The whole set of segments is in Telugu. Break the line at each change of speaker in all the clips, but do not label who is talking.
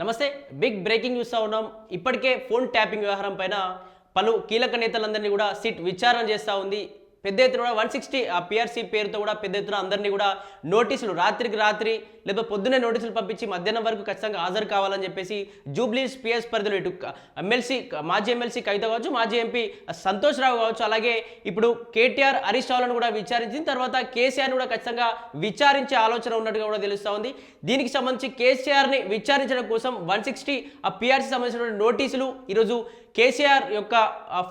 నమస్తే. బిగ్ బ్రేకింగ్ చూస్తా ఉన్నాం. ఇప్పటికే ఫోన్ ట్యాపింగ్ వ్యవహారం పైన పలు కీలక నేతలందరినీ కూడా సిట్ విచారణ చేస్తూ ఉంది. పెద్ద ఎత్తున కూడా 160 ఆ పిఆర్సీ పేరుతో కూడా పెద్ద ఎత్తున అందరినీ కూడా నోటీసులు రాత్రికి రాత్రి లేదా పొద్దున్నే నోటీసులు పంపించి మధ్యాహ్నం వరకు ఖచ్చితంగా హాజరు కావాలని చెప్పేసి జూబ్లీస్ పిఎస్ పరిధిలో ఇటు ఎమ్మెల్సీ మాజీ ఎమ్మెల్సీ కవిత కావచ్చు, మాజీ ఎంపీ సంతోష్ రావు కావచ్చు, అలాగే ఇప్పుడు కేటీఆర్ హరీష్ రావులను కూడా విచారించిన తర్వాత కేసీఆర్ని కూడా ఖచ్చితంగా విచారించే ఆలోచన ఉన్నట్టుగా కూడా తెలుస్తూ ఉంది. దీనికి సంబంధించి కేసీఆర్ని విచారించడం కోసం 160 ఆ పిఆర్సీ సంబంధించినటువంటి నోటీసులు ఈరోజు కేసీఆర్ యొక్క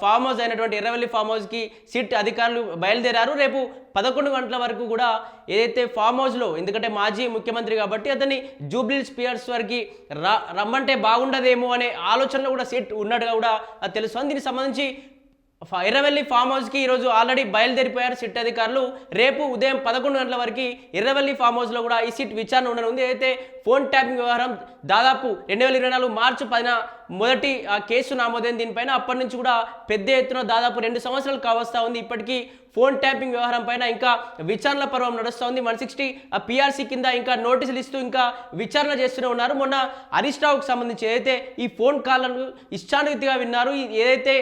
ఫామ్ హౌస్ అయినటువంటి ఎర్రవల్లి ఫామ్ హౌస్కి సిట్ అధికారులు బయలుదేరారు. రేపు 11 గంటల వరకు కూడా ఏదైతే ఫామ్ హౌస్లో, ఎందుకంటే మాజీ ముఖ్యమంత్రి కాబట్టి అతన్ని జూబ్లీస్ పియర్స్ వరకు రమ్మంటే బాగుండదేమో అనే ఆలోచనలో కూడా సిట్ ఉన్నట్టుగా కూడా తెలుస్తుంది. దీనికి సంబంధించి ఎర్రవల్లి ఫామ్ హౌస్కి ఈరోజు ఆల్రెడీ బయలుదేరిపోయారు సిట్ అధికారులు. రేపు ఉదయం 11 గంటల వరకు ఎర్రవల్లి ఫామ్ హౌస్లో కూడా ఈ సిట్ విచారణ ఉండనుంది. అయితే ఫోన్ ట్యాపింగ్ వ్యవహారం దాదాపు 2024 మార్చి 10న మొదటి కేసు నమోదైంది దీనిపైన. అప్పటి నుంచి కూడా పెద్ద ఎత్తున దాదాపు 2 సంవత్సరాలు కావస్తా ఉంది. ఇప్పటికీ ఫోన్ ట్యాపింగ్ వ్యవహారం పైన ఇంకా విచారణ పర్వం నడుస్తూ ఉంది. 160 ఆ పిఆర్సీ కింద ఇంకా నోటీసులు ఇస్తూ ఇంకా విచారణ చేస్తూనే ఉన్నారు. మొన్న హరీష్ రావుకు సంబంధించి ఏదైతే ఈ ఫోన్ కాల్లను ఇష్టానురీతిగా విన్నారు, ఏదైతే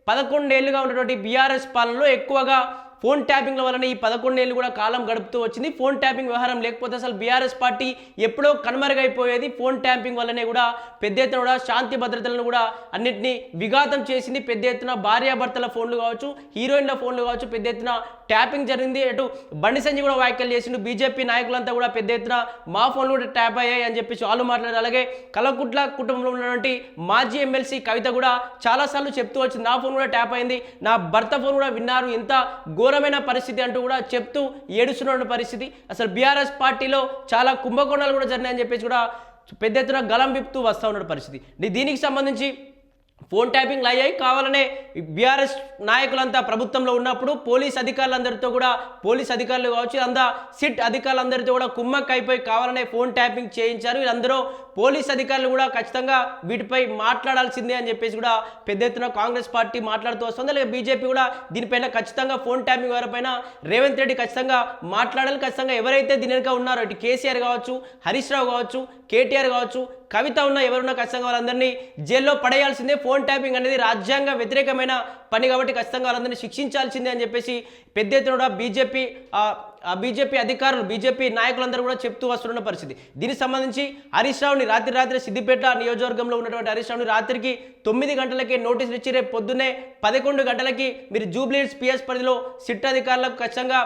11 ఏళ్లుగా ఉన్నటువంటి బీఆర్ఎస్ పాలనలో ఎక్కువగా ఫోన్ ట్యాపింగ్ల వలన ఈ 11 ఏళ్ళు కూడా కాలం గడుపుతూ వచ్చింది. ఫోన్ ట్యాపింగ్ వ్యవహారం లేకపోతే అసలు బీఆర్ఎస్ పార్టీ ఎప్పుడో కనుమరుగైపోయేది. ఫోన్ ట్యాపింగ్ వల్లనే కూడా పెద్ద ఎత్తున కూడా శాంతి భద్రతలను కూడా అన్నింటినీ విఘాతం చేసింది. పెద్ద ఎత్తున భార్యాభర్తల ఫోన్లు కావచ్చు, హీరోయిన్ల ఫోన్లు కావచ్చు, పెద్ద ఎత్తున ట్యాపింగ్ జరిగింది. అటు బండి సంజయ్ కూడా వ్యాఖ్యలు చేసిండు. బీజేపీ నాయకులంతా కూడా పెద్ద ఎత్తున మా ఫోన్లు కూడా ట్యాప్ అయ్యాయి అని చెప్పేసి వాళ్ళు మాట్లాడారు. అలాగే కలకుట్ల కుటుంబంలో ఉన్నటువంటి మాజీ ఎమ్మెల్సీ కవిత కూడా చాలాసార్లు చెప్తూ వచ్చింది, నా ఫోన్ కూడా ట్యాప్ అయింది, నా భర్త ఫోన్ కూడా విన్నారు, ఎంత ఘోరమైన పరిస్థితి అంటూ కూడా చెప్తూ ఏడుస్తున్న పరిస్థితి. అసలు బీఆర్ఎస్ పార్టీలో చాలా కుంభకోణాలు కూడా జరినాయని చెప్పేసి కూడా పెద్ద ఎత్తున గలం విప్పుతూ వస్తూ ఉన్న పరిస్థితి. దీనికి సంబంధించి ఫోన్ ట్యాపింగ్లు అయ్యాయి. కావాలనే బీఆర్ఎస్ నాయకులంతా ప్రభుత్వంలో ఉన్నప్పుడు పోలీస్ అధికారులందరితో కూడా, పోలీస్ అధికారులు కావచ్చు, అంతా సిట్ అధికారులందరితో కూడా కుమ్మక్క అయిపోయి కావాలనే ఫోన్ ట్యాపింగ్ చేయించారు. వీళ్ళందరూ పోలీస్ అధికారులు కూడా ఖచ్చితంగా వీటిపై మాట్లాడాల్సిందే అని చెప్పేసి కూడా పెద్ద ఎత్తున కాంగ్రెస్ పార్టీ మాట్లాడుతూ వస్తుంది. అలాగే బీజేపీ కూడా దీనిపైన ఖచ్చితంగా ఫోన్ ట్యాపింగ్ వారిపైన రేవంత్ రెడ్డి ఖచ్చితంగా మాట్లాడాలి. ఖచ్చితంగా ఎవరైతే దీని వెనుక ఉన్నారో, ఇటు కేసీఆర్ కావచ్చు, హరీష్ రావు కావచ్చు, కేటీఆర్ కావచ్చు, కవిత ఉన్న ఎవరున్నా ఖచ్చితంగా వాళ్ళందరినీ జైల్లో పడేయాల్సిందే. ఫోన్ ట్యాపింగ్ అనేది రాజ్యాంగ వ్యతిరేకమైన పని కాబట్టి ఖచ్చితంగా వాళ్ళందరినీ శిక్షించాల్సిందే అని చెప్పేసి పెద్ద ఎత్తున కూడా బీజేపీ అధికారులు, బీజేపీ నాయకులందరూ కూడా చెప్తూ వస్తున్న పరిస్థితి. దీనికి సంబంధించి హరీష్ రావుని రాత్రి సిద్దిపేట నియోజకవర్గంలో ఉన్నటువంటి హరీష్ రావుని రాత్రికి 9 గంటలకే నోటీసులు ఇచ్చి రేపు పొద్దున్నే 11 గంటలకి మీరు జూబ్లీస్ పిఎస్ పరిధిలో సిట్ అధికారులకు ఖచ్చితంగా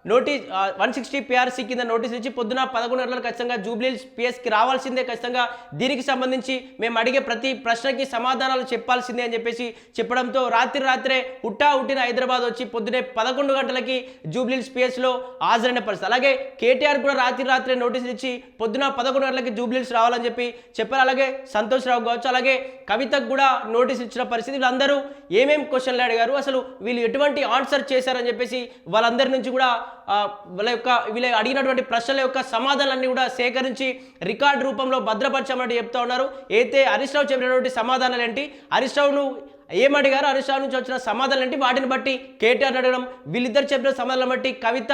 160 పిఆర్సీ కింద నోటీస్ ఇచ్చి పొద్దున 11 గంటలకు ఖచ్చితంగా జూబ్లీస్ పిఎస్కి రావాల్సిందే. ఖచ్చితంగా దీనికి సంబంధించి మేము అడిగే ప్రతి ప్రశ్నకి సమాధానాలు చెప్పాల్సిందే అని చెప్పేసి చెప్పడంతో రాత్రే హుట్టిన హైదరాబాద్ వచ్చి పొద్దునే 11 గంటలకి జూబ్లీస్ పిఎస్లో హాజరైన పరిస్థితి. అలాగే కేటీఆర్ కూడా రాత్రే నోటీసులు ఇచ్చి పొద్దున 11 గంటలకి జూబ్లీస్ రావాలని చెప్పి చెప్పారు. అలాగే సంతోష్ రావు కావచ్చు, అలాగే కవితకు కూడా నోటీస్ ఇచ్చిన పరిస్థితి. వీళ్ళందరూ ఏమేమి క్వశ్చన్లు అడిగారు, అసలు వీళ్ళు ఎటువంటి ఆన్సర్ చేశారని చెప్పేసి వాళ్ళందరి నుంచి కూడా వీళ్ళు అడిగినటువంటి ప్రశ్నల యొక్క సమాధానాలన్నీ కూడా సేకరించి రికార్డు రూపంలో భద్రపరచామని చెప్తా ఉన్నారు. అయితే హరీష్ రావు చెప్పినటువంటి సమాధానాలు ఏంటి, హరీష్ రావును ఏమడిగారు, హరీష్ రావు నుంచి వచ్చిన సమాధానాలు ఏంటి, వాటిని బట్టి కేటీఆర్ అడగడం, వీళ్ళిద్దరు చెప్పిన సమాధానం బట్టి కవిత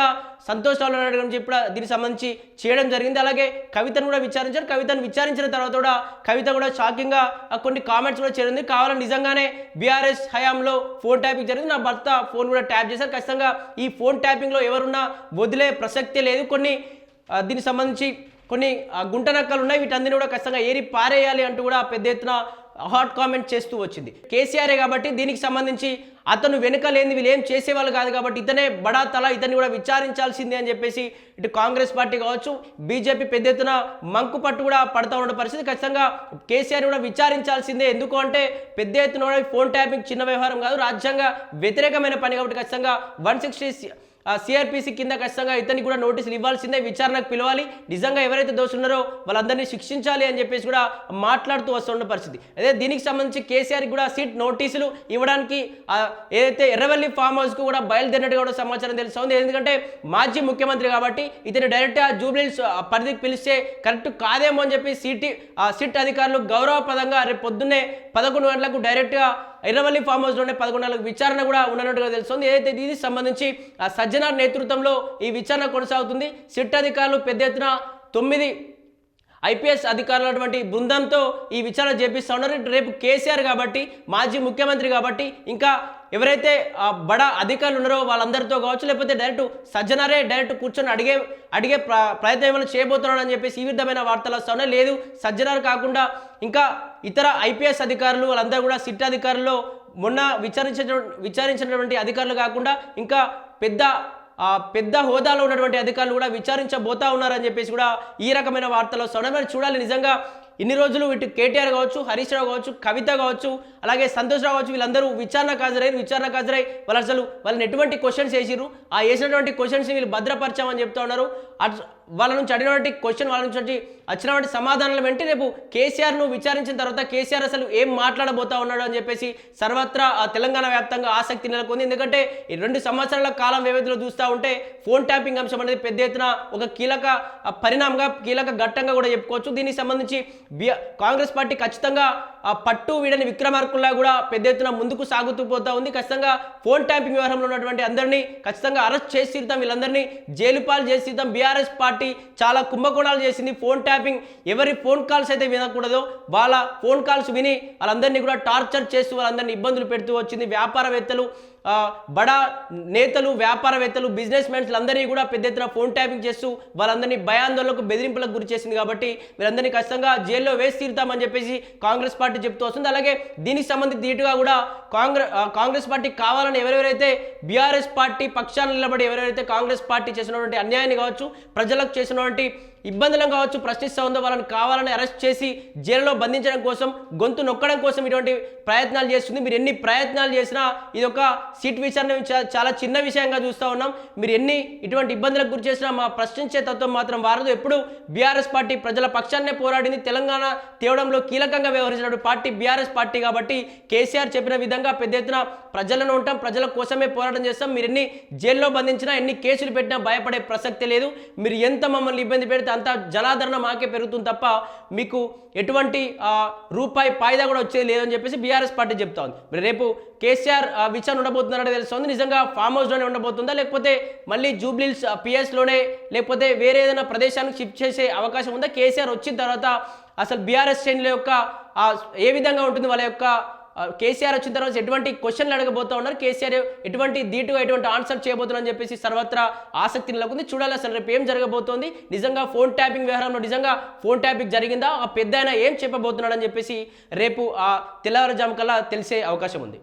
సంతోష్ రావులను అడగడం చెప్పి దీనికి సంబంధించి చేయడం జరిగింది. అలాగే కవితను కూడా విచారించారు. కవితను విచారించిన తర్వాత కూడా కవిత కూడా షాకింగ్గా కొన్ని కామెంట్స్ కూడా చేరింది. కావాలని నిజంగానే బీఆర్ఎస్ హయాంలో ఫోన్ ట్యాపింగ్ జరిగింది, నా భర్త ఫోన్ కూడా ట్యాప్ చేశారు, ఖచ్చితంగా ఈ ఫోన్ ట్యాపింగ్లో ఎవరున్నా వదిలే ప్రసక్తే లేదు, దీనికి సంబంధించి కొన్ని గుంటనక్కలు ఉన్నాయి, వీటందరినీ కూడా ఖచ్చితంగా ఏరి పారేయాలి అంటూ కూడా పెద్ద ఎత్తున హాట్ కామెంట్ చేస్తూ వచ్చింది. కేసీఆరే కాబట్టి దీనికి సంబంధించి అతను వెనుక లేని వీళ్ళు ఏం చేసేవాళ్ళు కాదు కాబట్టి ఇతనే బడా తల, ఇతన్ని కూడా విచారించాల్సిందే అని చెప్పేసి ఇటు కాంగ్రెస్ పార్టీ కావచ్చు, బీజేపీ పెద్ద ఎత్తున మంకు పట్టు కూడా పడతా ఉన్న పరిస్థితి. ఖచ్చితంగా కేసీఆర్ కూడా విచారించాల్సిందే. ఎందుకు అంటే పెద్ద ఎత్తున ఫోన్ ట్యాపింగ్ చిన్న వ్యవహారం కాదు, రాజ్యాంగ వ్యతిరేకమైన పని కాబట్టి ఖచ్చితంగా 160 సిఆర్పిసి కింద ఖచ్చితంగా ఇతనికి కూడా నోటీసులు ఇవ్వాల్సిందే, విచారణకు పిలవాలి, నిజంగా ఎవరైతే దోషులున్నారో వాళ్ళందరినీ శిక్షించాలి అని చెప్పేసి కూడా మాట్లాడుతూ వస్తున్న పరిస్థితి. అదే దీనికి సంబంధించి కేసీఆర్కి కూడా సిట్ నోటీసులు ఇవ్వడానికి ఏదైతే ఎర్రవల్లి ఫామ్ హౌస్కు కూడా బయలుదేరినట్టుగా కూడా సమాచారం తెలుస్తుంది. ఎందుకంటే మాజీ ముఖ్యమంత్రి కాబట్టి ఇతను డైరెక్ట్గా జూబ్లీస్ పరిధికి పిలిస్తే కరెక్ట్ కాదేమో అని చెప్పి సిట్ అధికారులు గౌరవప్రదంగా రేపు పొద్దున్నే 11 గంటలకు డైరెక్ట్గా ఎర్రవల్లి ఫామ్ హౌస్లోనే 11 గంటలకు విచారణ కూడా ఉన్నట్టుగా తెలుస్తుంది. ఏదైతే దీనికి సంబంధించి సజ్జనార్ నేతృత్వంలో ఈ విచారణ కొనసాగుతుంది. సిట్ అధికారులు పెద్ద ఎత్తున 9 ఐపీఎస్ అధికారులటువంటి బృందంతో ఈ విచారణ చేపిస్తా ఉన్నారు. రేపు కేసీఆర్ కాబట్టి, మాజీ ముఖ్యమంత్రి కాబట్టి, ఇంకా ఎవరైతే బడా అధికారులు ఉన్నారో వాళ్ళందరితో కావచ్చు, లేకపోతే డైరెక్ట్ సజ్జనారే డైరెక్ట్ కూర్చొని అడిగే ప్రయత్నం ఏమైనా చేయబోతున్నాడు అని చెప్పేసి ఈ విధమైన వార్తలు వస్తా ఉన్నాయి. లేదు, సజ్జనార్ కాకుండా ఇంకా ఇతర ఐపీఎస్ అధికారులు వాళ్ళందరూ కూడా సిట్ అధికారుల్లో మొన్న విచారించినటువంటి అధికారులు కాకుండా ఇంకా పెద్ద హోదాలో ఉన్నటువంటి అధికారులు కూడా విచారించబోతా ఉన్నారని చెప్పేసి కూడా ఈ రకమైన వార్తలు వస్తున్నాయి. మరి చూడాలి నిజంగా ఇన్ని రోజులు ఇటు కేటీఆర్ కావచ్చు, హరీష్ రావు కావచ్చు, కవిత కావచ్చు, అలాగే సంతోష్ రావు కావచ్చు, వీళ్ళందరూ విచారణకు హాజరై వాళ్ళని ఎటువంటి క్వశ్చన్స్ వేసిరు, ఆ వేసినటువంటి క్వశ్చన్స్ వీళ్ళు భద్రపరచామని చెప్తా ఉన్నారు. వాళ్ళ నుంచి అడిగినటువంటి క్వశ్చన్, వాళ్ళ నుంచి వచ్చినటువంటి సమాధానాలు వెంటనే రేపు కేసీఆర్ను విచారించిన తర్వాత కేసీఆర్ అసలు ఏం మాట్లాడబోతా ఉన్నాడు అని చెప్పేసి సర్వత్రా తెలంగాణ వ్యాప్తంగా ఆసక్తి నెలకొంది. ఎందుకంటే ఈ 2 సంవత్సరాల కాలం వ్యవధిలో చూస్తూ ఉంటే ఫోన్ ట్యాపింగ్ అంశం అనేది పెద్ద ఎత్తున ఒక కీలక పరిణామంగా, కీలక ఘట్టంగా కూడా చెప్పుకోవచ్చు. దీనికి సంబంధించి కాంగ్రెస్ పార్టీ ఖచ్చితంగా పట్టు వీడని విక్రమార్కుల్లా కూడా పెద్ద ఎత్తున ముందుకు సాగుతూ పోతా ఉంది. ఖచ్చితంగా ఫోన్ ట్యాపింగ్ వ్యవహారంలో ఉన్నటువంటి అందరినీ ఖచ్చితంగా అరెస్ట్ చేసి తీరుతాం, వీళ్ళందరినీ జైలు పాలు చేసి తీరుతాం. బీఆర్ఎస్ పార్టీ చాలా కుంభకోణాలు చేసింది. ఫోన్ ట్యాపింగ్ ఎవరి ఫోన్ కాల్స్ అయితే వినకూడదో వాళ్ళ ఫోన్ కాల్స్ విని వాళ్ళందరినీ కూడా టార్చర్ చేస్తూ వాళ్ళందరినీ ఇబ్బందులు పెడుతూ వచ్చింది. వ్యాపారవేత్తలు, బడా నేతలు, వ్యాపారవేత్తలు, బిజినెస్ మెన్స్ అందరినీ కూడా పెద్ద ఎత్తున ఫోన్ ట్యాపింగ్ చేస్తూ వాళ్ళందరినీ భయాందోళనకు, బెదిరింపులకు గురి చేసింది. కాబట్టి వీళ్ళందరినీ ఖచ్చితంగా జైల్లో వేసి తీరుతామని చెప్పేసి కాంగ్రెస్ పార్టీ చెప్తూ వస్తుంది. అలాగే దీనికి సంబంధించి ధీటుగా కూడా కాంగ్రెస్ పార్టీ కావాలని ఎవరెవరైతే బీఆర్ఎస్ పార్టీ పక్షాన నిలబడి ఎవరెవరైతే కాంగ్రెస్ పార్టీ చేసినటువంటి అన్యాయాన్ని కావచ్చు, ప్రజలకు చేసినటువంటి ఇబ్బందులను కావచ్చు ప్రశ్నిస్తూ ఉందో వాళ్ళని కావాలని అరెస్ట్ చేసి జైలులో బంధించడం కోసం, గొంతు నొక్కడం కోసం ఇటువంటి ప్రయత్నాలు చేస్తుంది. మీరు ఎన్ని ప్రయత్నాలు చేసినా ఇది ఒక సీట్ విచారణ చాలా చిన్న విషయంగా చూస్తూ ఉన్నాం. మీరు ఎన్ని ఇటువంటి ఇబ్బందులకు గురి చేసినా మా ప్రశ్నించే తత్వం మాత్రం వారదు. ఎప్పుడు బీఆర్ఎస్ పార్టీ ప్రజల పక్షాన్నే పోరాడింది. తెలంగాణ తేవడంలో కీలకంగా వ్యవహరించిన పార్టీ బీఆర్ఎస్ పార్టీ కాబట్టి కేసీఆర్ చెప్పిన విధంగా పెద్ద ఎత్తున ప్రజలను ఉంటాం, ప్రజల కోసమే పోరాటం చేస్తాం. మీరు ఎన్ని జైల్లో బంధించినా, ఎన్ని కేసులు పెట్టినా భయపడే ప్రసక్తి లేదు. మీరు ఎంత మమ్మల్ని ఇబ్బంది పెడితే అంత జనాదరణ మాకే పెరుగుతుంది తప్ప మీకు ఎటువంటి రూపాయి పాయిదా కూడా వచ్చేది లేదని చెప్పేసి బీఆర్ఎస్ పార్టీ చెప్తా ఉంది. మరి రేపు కేసీఆర్ విచారణ ఉండబోతున్నారని తెలుస్తుంది. నిజంగా ఫామ్ హౌస్లోనే ఉండబోతుందా, లేకపోతే మళ్ళీ జూబ్లీహిల్స్ పిఎస్లోనే, లేకపోతే వేరే ఏదైనా ప్రదేశానికి షిఫ్ట్ చేసే అవకాశం ఉందా? కేసీఆర్ వచ్చిన తర్వాత అసలు బీఆర్ఎస్ శ్రేణుల యొక్క ఏ విధంగా ఉంటుంది, వాళ్ళ యొక్క కేసీఆర్ వచ్చిన తర్వాత ఎటువంటి క్వశ్చన్లు అడగబోతా ఉన్నారు, కేసీఆర్ ఎటువంటి ధీటుగా ఎటువంటి ఆన్సర్ చేయబోతున్నారని చెప్పేసి సర్వత్రా ఆసక్తి నెలకొంది. చూడాలి అసలు రేపు ఏం జరగబోతోంది, నిజంగా ఫోన్ ట్యాపింగ్ వ్యవహారంలో నిజంగా ఫోన్ ట్యాపింగ్ జరిగిందా, ఆ పెద్ద ఏం చెప్పబోతున్నాడని చెప్పేసి రేపు తెల్లవారుజాము కల్లా తెలిసే అవకాశం ఉంది.